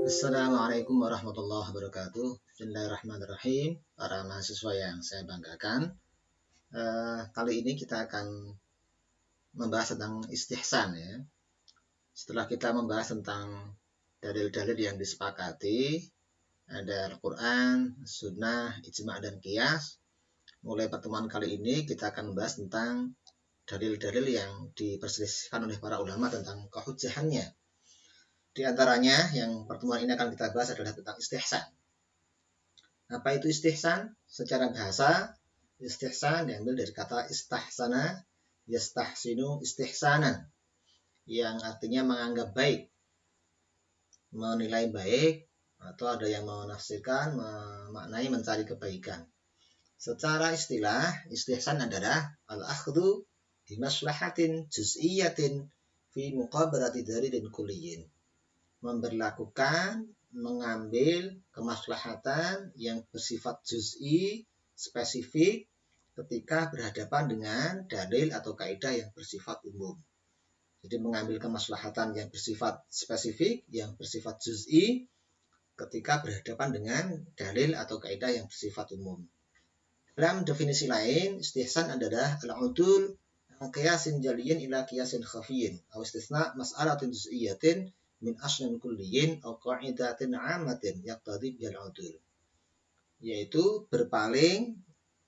Assalamualaikum warahmatullahi wabarakatuh. Bismillahirrahmanirrahim. Para mahasiswa yang saya banggakan, kali ini kita akan membahas tentang istihsan ya. Setelah kita membahas tentang dalil-dalil yang disepakati, ada Al-Quran, Sunnah, Ijma' dan Qiyas. Mulai pertemuan kali ini kita akan membahas tentang dalil-dalil yang diperselisihkan oleh para ulama tentang kehujjahannya. Di antaranya yang pertemuan ini akan kita bahas adalah tentang istihsan. Apa itu istihsan? Secara bahasa, istihsan diambil dari kata istahsana, yastahsinu istihsanan, yang artinya menganggap baik, menilai baik, atau ada yang menafsirkan, memaknai mencari kebaikan. Secara istilah, istihsan adalah al-akhdhu bi maslahatin juz'iyatin fi muqabalati dalilin kulliyin. Memberlakukan, mengambil kemaslahatan yang bersifat juz'i, spesifik, ketika berhadapan dengan dalil atau kaidah yang bersifat umum. Jadi mengambil kemaslahatan yang bersifat spesifik, yang bersifat juz'i, ketika berhadapan dengan dalil atau kaidah yang bersifat umum. Dalam definisi lain, istihsan adalah al-udul qiyasin jaliyin ila qiyasin khafiyin, atau istisna mas'alatin juz'iyatin min aslin kulliyin atau qa'idatin 'ammatin yaqtadi bil 'udul, yaitu berpaling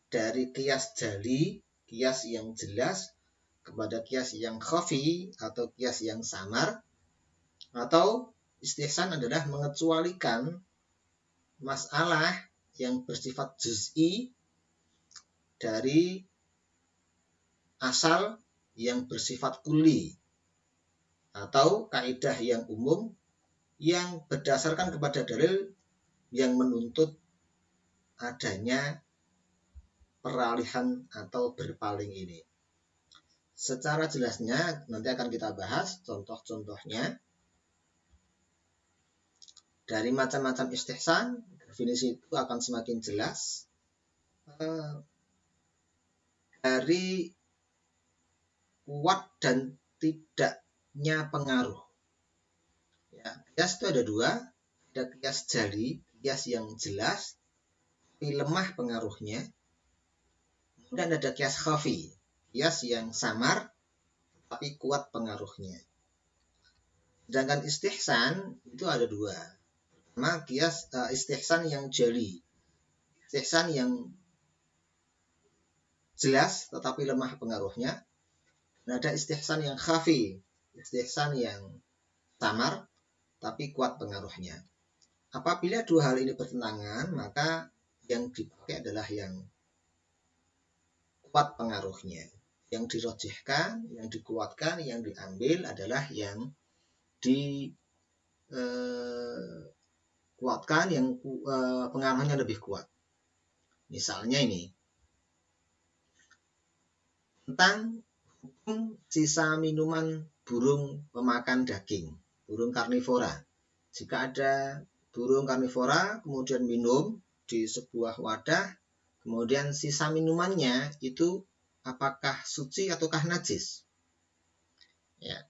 dari qiyas jali, qiyas yang jelas, kepada qiyas yang khafi atau qiyas yang samar. Atau istihsan adalah mengecualikan masalah yang bersifat juz'i dari asal yang bersifat kulli, atau kaidah yang umum yang berdasarkan kepada dalil yang menuntut adanya peralihan atau berpaling ini. Secara jelasnya nanti akan kita bahas contoh-contohnya. Dari macam-macam istihsan, definisi itu akan semakin jelas. Dari kuat dan tidaknya pengaruh. Ya, qiyas itu ada dua, ada qiyas jali, qiyas yang jelas, tapi lemah pengaruhnya. Kemudian ada qiyas khafi, qiyas yang samar, tapi kuat pengaruhnya. Sedangkan istihsan itu ada dua. Pertama, qiyas istihsan yang jali, istihsan yang jelas tetapi lemah pengaruhnya. Dan ada istihsan yang khafi, istihsan yang samar tapi kuat pengaruhnya. Apabila dua hal ini bertentangan, maka yang dipakai adalah yang kuat pengaruhnya. Yang dirojihkan, yang dikuatkan, yang diambil adalah yang dikuatkan, yang pengaruhnya lebih kuat. Misalnya ini, tentang hukum sisa minuman burung pemakan daging, burung karnivora. Jika ada burung karnivora kemudian minum di sebuah wadah, kemudian sisa minumannya itu apakah suci ataukah najis? Ya.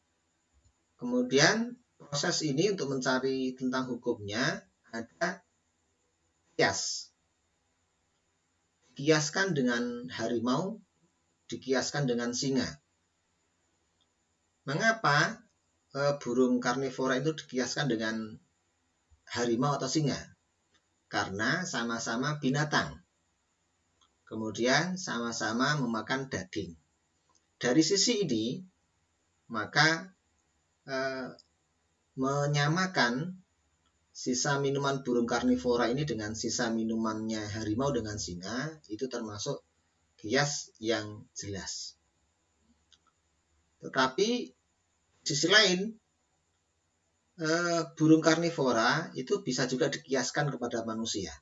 Kemudian proses ini untuk mencari tentang hukumnya ada qiyas. Dikiaskan dengan harimau, dikiaskan dengan singa. Mengapa burung karnivora itu dikiaskan dengan harimau atau singa? Karena sama-sama binatang. Kemudian sama-sama memakan daging. Dari sisi ini, maka menyamakan sisa minuman burung karnivora ini dengan sisa minumannya harimau dengan singa, itu termasuk qiyas yang jelas. Tetapi sisi lain, burung karnivora itu bisa juga dikiaskan kepada manusia.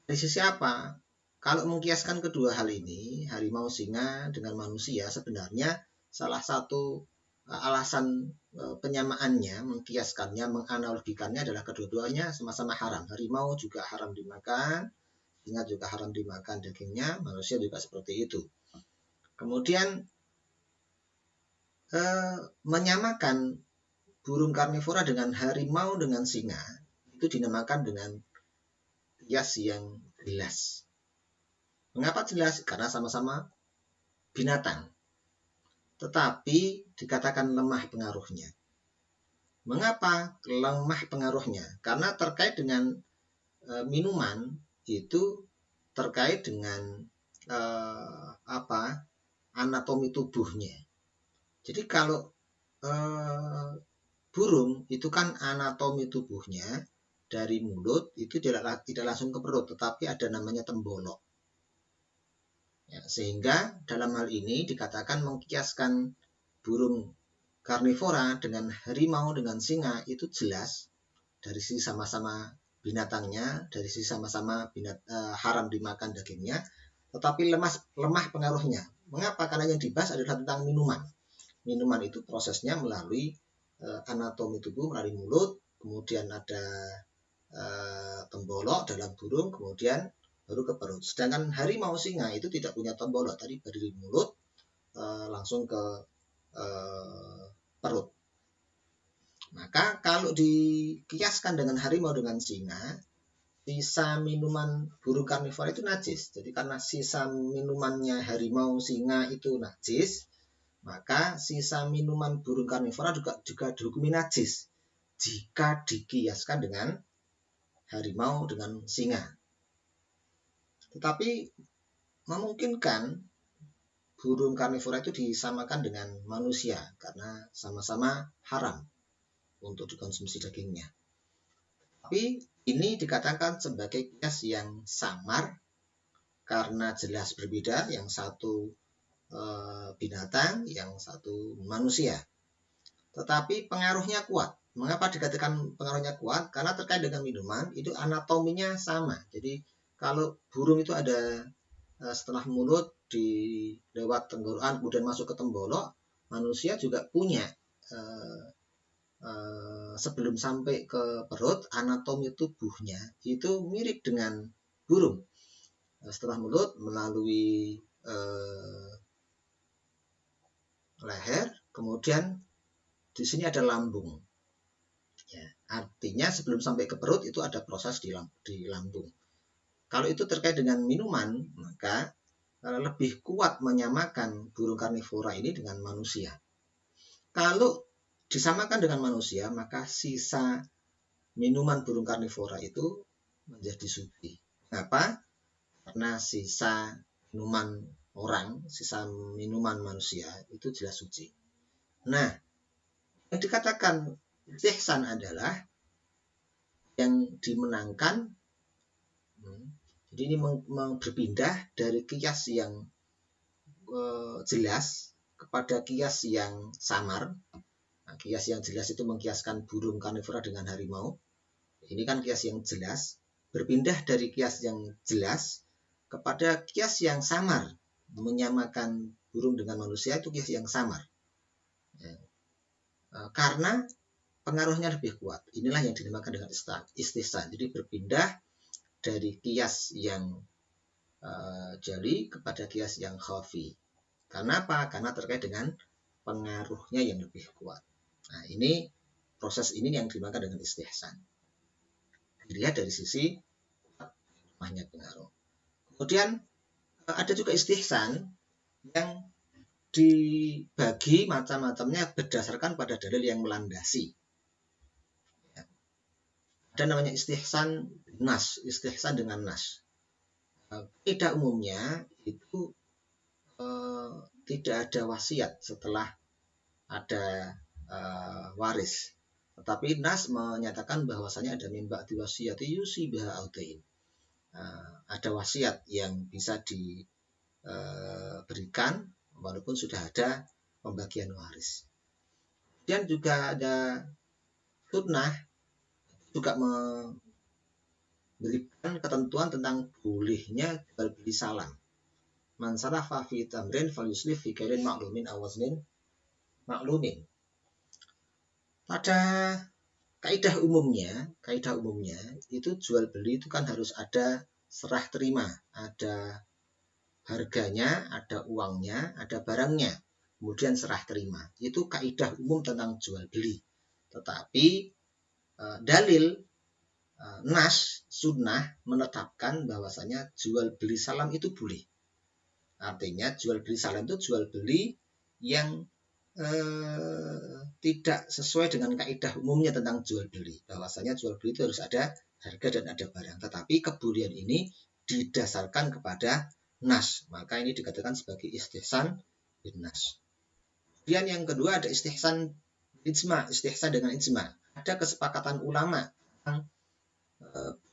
Dari sisi apa? Kalau mengkiaskan kedua hal ini, harimau, singa dengan manusia, sebenarnya salah satu alasan penyamaannya, mengkiaskannya, menganalogikannya adalah kedua-duanya sama-sama haram. Harimau juga haram dimakan, singa juga haram dimakan dagingnya, manusia juga seperti itu. Kemudian menyamakan burung karnivora dengan harimau dengan singa itu dinamakan dengan kias yang jelas. Mengapa jelas? Karena sama-sama binatang, tetapi dikatakan lemah pengaruhnya. Mengapa lemah pengaruhnya? Karena terkait dengan minuman itu terkait dengan anatomi tubuhnya. Jadi kalau burung itu kan anatomi tubuhnya dari mulut itu tidak langsung ke perut, tetapi ada namanya tembolok. Ya, sehingga dalam hal ini dikatakan mengkiaskan burung karnivora dengan harimau dengan singa itu jelas dari sisi sama-sama binatangnya, dari sisi sama-sama haram dimakan dagingnya, tetapi lemah pengaruhnya. Mengapa? Karena yang dibahas adalah tentang minuman. Minuman itu prosesnya melalui anatomi tubuh, melalui mulut, kemudian ada tembolok dalam burung, kemudian baru ke perut. Sedangkan harimau singa itu tidak punya tembolok, tadi dari mulut langsung ke perut. Maka kalau dikiaskan dengan harimau dengan singa, sisa minuman burung karnivora itu najis. Jadi karena sisa minumannya harimau singa itu najis, maka sisa minuman burung karnivora juga dihukumi najis jika dikiaskan dengan harimau dengan singa. Tetapi memungkinkan burung karnivora itu disamakan dengan manusia karena sama-sama haram untuk dikonsumsi dagingnya. Tapi ini dikatakan sebagai kias yang samar karena jelas berbeda, yang satu binatang, yang satu manusia. Tetapi pengaruhnya kuat. Mengapa dikatakan pengaruhnya kuat? Karena terkait dengan minuman itu anatominya sama. Jadi kalau burung itu ada setelah mulut di lewat tenggorokan kemudian masuk ke tembolok, manusia juga punya sebelum sampai ke perut, anatomi tubuhnya itu mirip dengan burung. Setelah mulut melalui leher, kemudian di sini ada lambung. Ya, artinya sebelum sampai ke perut itu ada proses di lambung. Kalau itu terkait dengan minuman, maka lebih kuat menyamakan burung karnivora ini dengan manusia. Kalau disamakan dengan manusia, maka sisa minuman burung karnivora itu menjadi suci. Kenapa? Karena sisa minuman orang, sisa minuman manusia itu jelas suci. Nah, yang dikatakan istihsan adalah yang dimenangkan. Jadi ini berpindah dari kias yang jelas kepada kias yang samar. Nah, kias yang jelas itu mengkiaskan burung karnivora dengan harimau. Ini kan kias yang jelas. Berpindah dari kias yang jelas kepada kias yang samar. Menyamakan burung dengan manusia itu kias yang samar. Ya. Karena pengaruhnya lebih kuat. Inilah yang dinamakan dengan istihsan. Jadi berpindah dari kias yang jali kepada kias yang khafi. Karena apa? Karena terkait dengan pengaruhnya yang lebih kuat. Nah, ini proses ini yang dinamakan dengan istihsan. Dilihat dari sisi lemahnya pengaruh. Kemudian ada juga istihsan yang dibagi macam-macamnya berdasarkan pada dalil yang melandasi. Ada namanya istihsan nas, istihsan dengan nas. Kaidah umumnya itu tidak ada wasiat setelah ada waris. Tetapi nas menyatakan bahwasanya ada min ba'di wasiyati yusi biha autain. Ada wasiat yang bisa diberikan walaupun sudah ada pembagian waris. Dan juga ada sunnah juga memberikan ketentuan tentang bolehnya jual beli salam. Man sarafa fi tamrin falyuslif fi kailin ma'lumin aw waznin ma'lumin. Pada kaidah umumnya itu jual beli itu kan harus ada serah terima, ada harganya, ada uangnya, ada barangnya, kemudian serah terima. Itu kaidah umum tentang jual beli. Tetapi dalil nas sunnah menetapkan bahwasanya jual beli salam itu boleh. Artinya jual beli salam itu jual beli yang tidak sesuai dengan kaidah umumnya tentang jual beli. Bahwasanya jual beli itu harus ada harga dan ada barang. Tetapi kebulian ini didasarkan kepada nas. Maka ini dikatakan sebagai istihsan bin nas. Kemudian yang kedua ada istihsan ijma, istihsan dengan ijma. Ada kesepakatan ulama tentang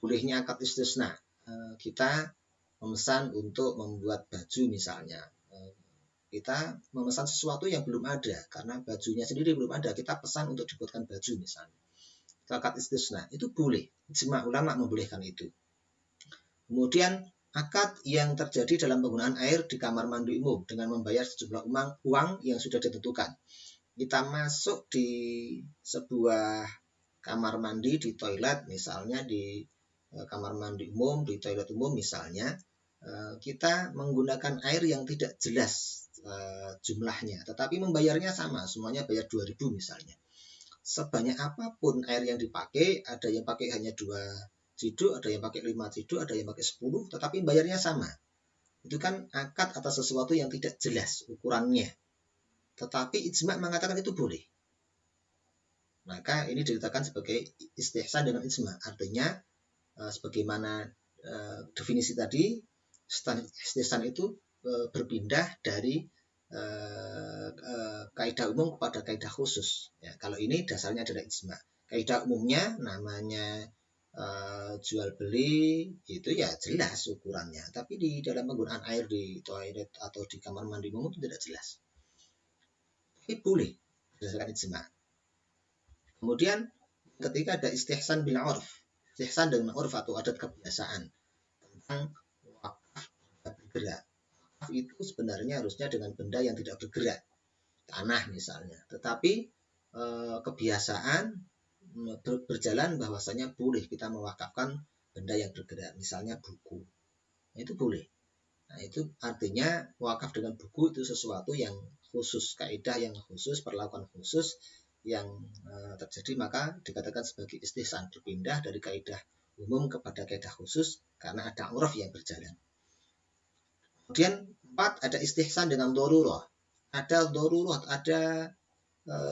bolehnya akad istisna. Kita memesan untuk membuat baju misalnya. Kita memesan sesuatu yang belum ada karena bajunya sendiri belum ada, kita pesan untuk dibuatkan baju misalnya. Akad istisna itu boleh, ijma ulama membolehkan itu. Kemudian akad yang terjadi dalam penggunaan air di kamar mandi umum dengan membayar sejumlah uang yang sudah ditentukan. Kita masuk di sebuah kamar mandi, di toilet misalnya, di kamar mandi umum, di toilet umum misalnya, kita menggunakan air yang tidak jelas jumlahnya, tetapi membayarnya sama, semuanya bayar 2.000 misalnya. Sebanyak apapun air yang dipakai, ada yang pakai hanya 2 ciduk, ada yang pakai 5 ciduk, ada yang pakai 10, tetapi bayarnya sama. Itu kan akad atas sesuatu yang tidak jelas ukurannya. Tetapi ijma mengatakan itu boleh. Maka ini diletakkan sebagai istihsan dengan ijma. Artinya sebagaimana definisi tadi, istihsan itu berpindah dari kaidah umum kepada kaidah khusus. Ya, kalau ini dasarnya adalah ijma. Kaidah umumnya namanya jual beli itu ya jelas ukurannya. Tapi di dalam penggunaan air di toilet atau di kamar mandi umum itu tidak jelas. Tapi boleh berdasarkan ijma. Kemudian ketika ada istihsan bil urf, istihsan dengan urf atau adat kebiasaan tentang wakaf bergerak. Itu sebenarnya harusnya dengan benda yang tidak bergerak, tanah misalnya, tetapi kebiasaan berjalan bahwasanya boleh kita mewakafkan benda yang bergerak, misalnya buku, itu boleh. Nah, itu artinya wakaf dengan buku itu sesuatu yang khusus, kaidah yang khusus, perlakuan khusus yang terjadi, maka dikatakan sebagai istihsan, berpindah dari kaidah umum kepada kaidah khusus karena ada uruf yang berjalan. Kemudian 4 ada istihsan dengan darurah. Ada darurah, ada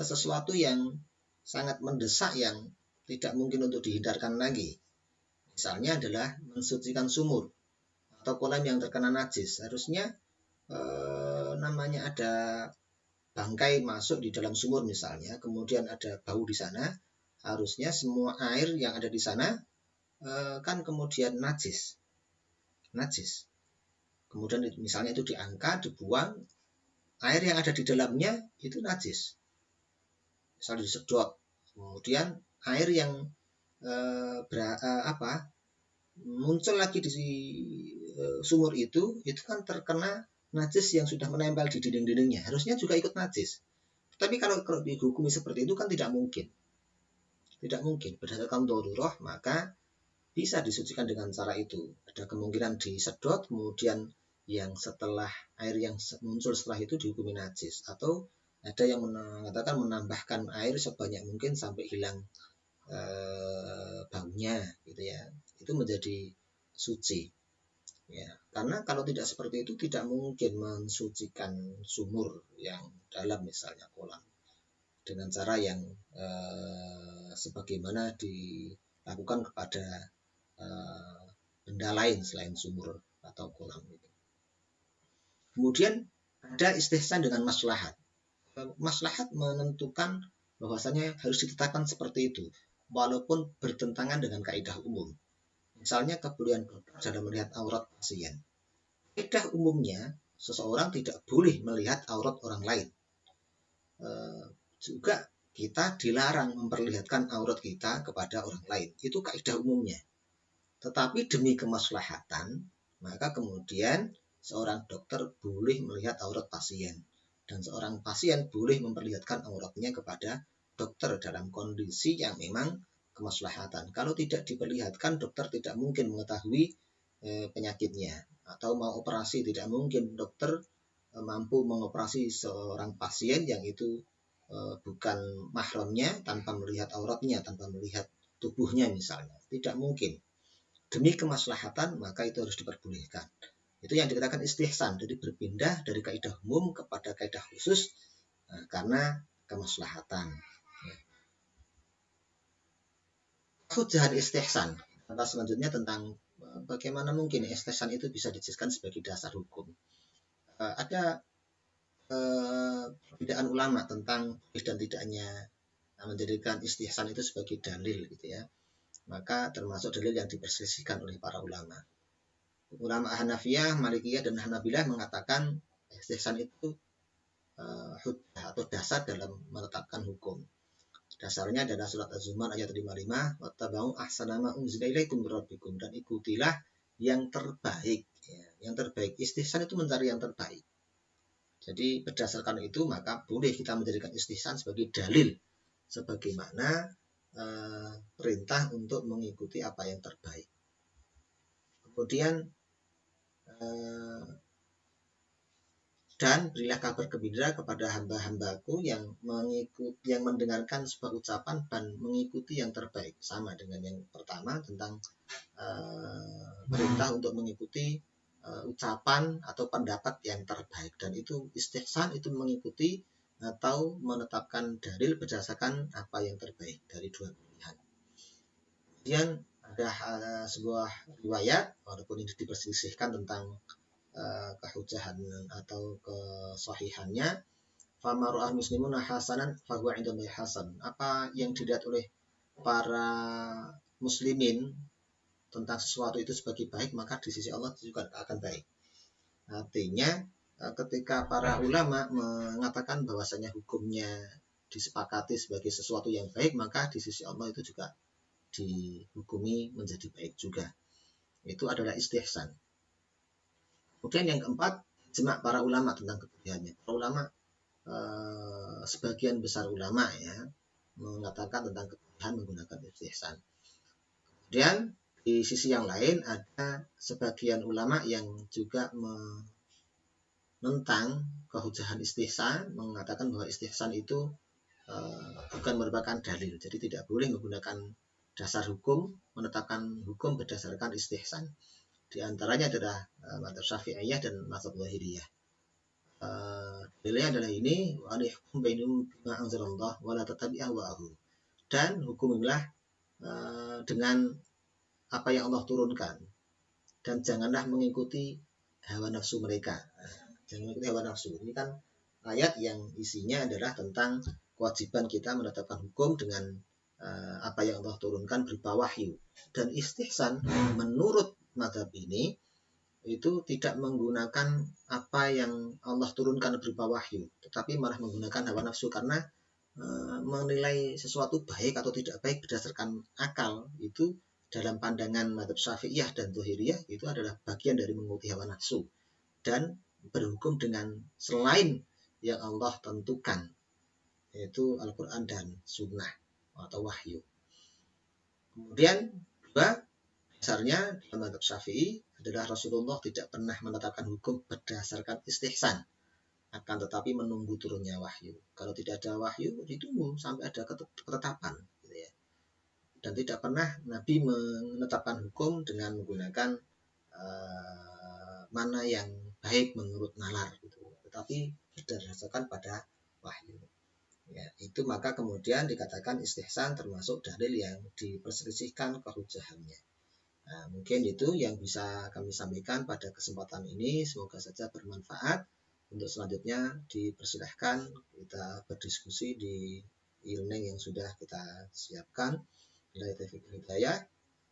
sesuatu yang sangat mendesak yang tidak mungkin untuk dihindarkan lagi. Misalnya adalah mensucikan sumur atau kolam yang terkena najis. Harusnya namanya ada bangkai masuk di dalam sumur misalnya, kemudian ada bau di sana, harusnya semua air yang ada di sana kan kemudian najis. Kemudian misalnya itu diangkat, dibuang, air yang ada di dalamnya itu najis. Misalnya disedot, kemudian air yang muncul lagi di sumur itu kan terkena najis yang sudah menempel di dinding-dindingnya. Harusnya juga ikut najis. Tapi kalau dihukumi seperti itu kan tidak mungkin. Tidak mungkin. Berdasarkan darurah, maka bisa disucikan dengan cara itu. Ada kemungkinan disedot, kemudian yang setelah air yang muncul setelah itu dihukumi najis, atau ada yang mengatakan menambahkan air sebanyak mungkin sampai hilang baunya gitu ya, itu menjadi suci ya. Karena kalau tidak seperti itu tidak mungkin mensucikan sumur yang dalam misalnya kolam dengan cara yang sebagaimana dilakukan kepada benda lain selain sumur atau kolam itu. Kemudian ada istihsan dengan maslahat. Maslahat menentukan bahwasanya harus ditetapkan seperti itu, walaupun bertentangan dengan kaidah umum. Misalnya keperluan dokter dalam melihat aurat pasien. Kaidah umumnya seseorang tidak boleh melihat aurat orang lain. Juga kita dilarang memperlihatkan aurat kita kepada orang lain. Itu kaidah umumnya. Tetapi demi kemaslahatan, maka kemudian seorang dokter boleh melihat aurat pasien, dan seorang pasien boleh memperlihatkan auratnya kepada dokter dalam kondisi yang memang kemaslahatan. Kalau tidak diperlihatkan, dokter tidak mungkin mengetahui penyakitnya, atau mau operasi tidak mungkin dokter mampu mengoperasi seorang pasien yang itu bukan mahramnya, tanpa melihat auratnya, tanpa melihat tubuhnya misalnya. Tidak mungkin. Demi kemaslahatan maka itu harus diperbolehkan. Itu yang dikatakan istihsan, jadi berpindah dari kaidah umum kepada kaidah khusus karena kemaslahatan. Hujahan istihsan. Lantas selanjutnya tentang bagaimana mungkin istihsan itu bisa dijadikan sebagai dasar hukum. Ada perbedaan ulama tentang boleh dan tidaknya menjadikan istihsan itu sebagai dalil gitu ya. Maka termasuk dalil yang diperselisihkan oleh para ulama. Ulama Hanafiyah, Malikiyah dan Hanabilah mengatakan istihsan itu hujjah atau dasar dalam menetapkan hukum. Dasarnya adalah surat Az-Zumar ayat 55, wattaba'u ahsana ma unzila ilaikum mir rabbikum, dan ikutilah yang terbaik. Ya, yang terbaik. Istihsan itu mencari yang terbaik. Jadi berdasarkan itu maka boleh kita menjadikan istihsan sebagai dalil, sebagaimana perintah untuk mengikuti apa yang terbaik. Kemudian dan berilah kabar gembira kepada hamba-hambaku yang mendengarkan sebuah ucapan dan mengikuti yang terbaik, sama dengan yang pertama tentang perintah untuk mengikuti ucapan atau pendapat yang terbaik, dan itu istihsan itu mengikuti atau menetapkan dalil berdasarkan apa yang terbaik dari dua pilihan. Kemudian ada sebuah riwayat, walaupun ini diperselisihkan tentang kehujahan atau kesahihannya, fama ra'al muslimuna hasanan fahuwa indallahi hasan. Apa yang dilihat oleh para muslimin tentang sesuatu itu sebagai baik, maka di sisi Allah juga akan baik. Artinya ketika para ulama mengatakan bahwasanya hukumnya disepakati sebagai sesuatu yang baik, maka di sisi Allah itu juga dihukumi menjadi baik juga. Itu adalah istihsan. Kemudian yang keempat, ijma' para ulama tentang kebolehaniannya. Para ulama, sebagian besar ulama ya, mengatakan tentang kebolehan menggunakan istihsan. Kemudian di sisi yang lain ada sebagian ulama yang juga menentang kehujahan istihsan, mengatakan bahwa istihsan itu bukan merupakan dalil. Jadi tidak boleh menggunakan dasar hukum, menetapkan hukum berdasarkan istihsan. Di antaranya adalah mazhab Syafi'iyah dan mazhab Zahiriyah. Dalilnya adalah ini, wa alaikum bainum bima anzalallah wa la tattabi' ahwa'ahum. Dan hukumilah dengan apa yang Allah turunkan, dan janganlah mengikuti hawa nafsu mereka. Jangan mengikuti hawa nafsu. Ini kan ayat yang isinya adalah tentang kewajiban kita menetapkan hukum dengan apa yang Allah turunkan berupa wahyu. Dan istihsan menurut mazhab ini itu tidak menggunakan apa yang Allah turunkan berupa wahyu, tetapi malah menggunakan hawa nafsu, karena menilai sesuatu baik atau tidak baik berdasarkan akal itu dalam pandangan mazhab Syafi'iyah dan Zahiriyah itu adalah bagian dari mengikuti hawa nafsu dan berhukum dengan selain yang Allah tentukan, yaitu Al-Quran dan Sunnah atau wahyu. Kemudian dua, dasarnya dalam mazhab Syafi'i adalah Rasulullah tidak pernah menetapkan hukum berdasarkan istihsan, akan tetapi menunggu turunnya wahyu. Kalau tidak ada wahyu, ditunggu sampai ada ketetapan, gitu ya. Dan tidak pernah Nabi menetapkan hukum dengan menggunakan mana yang baik menurut nalar, gitu, tetapi berdasarkan pada wahyu. Ya, itu maka kemudian dikatakan istihsan termasuk dalil yang diperselisihkan kehujahannya. Nah, mungkin itu yang bisa kami sampaikan pada kesempatan ini. Semoga saja bermanfaat. Untuk selanjutnya dipersilahkan kita berdiskusi di e-learning yang sudah kita siapkan.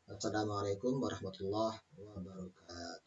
Wassalamualaikum warahmatullahi wabarakatuh.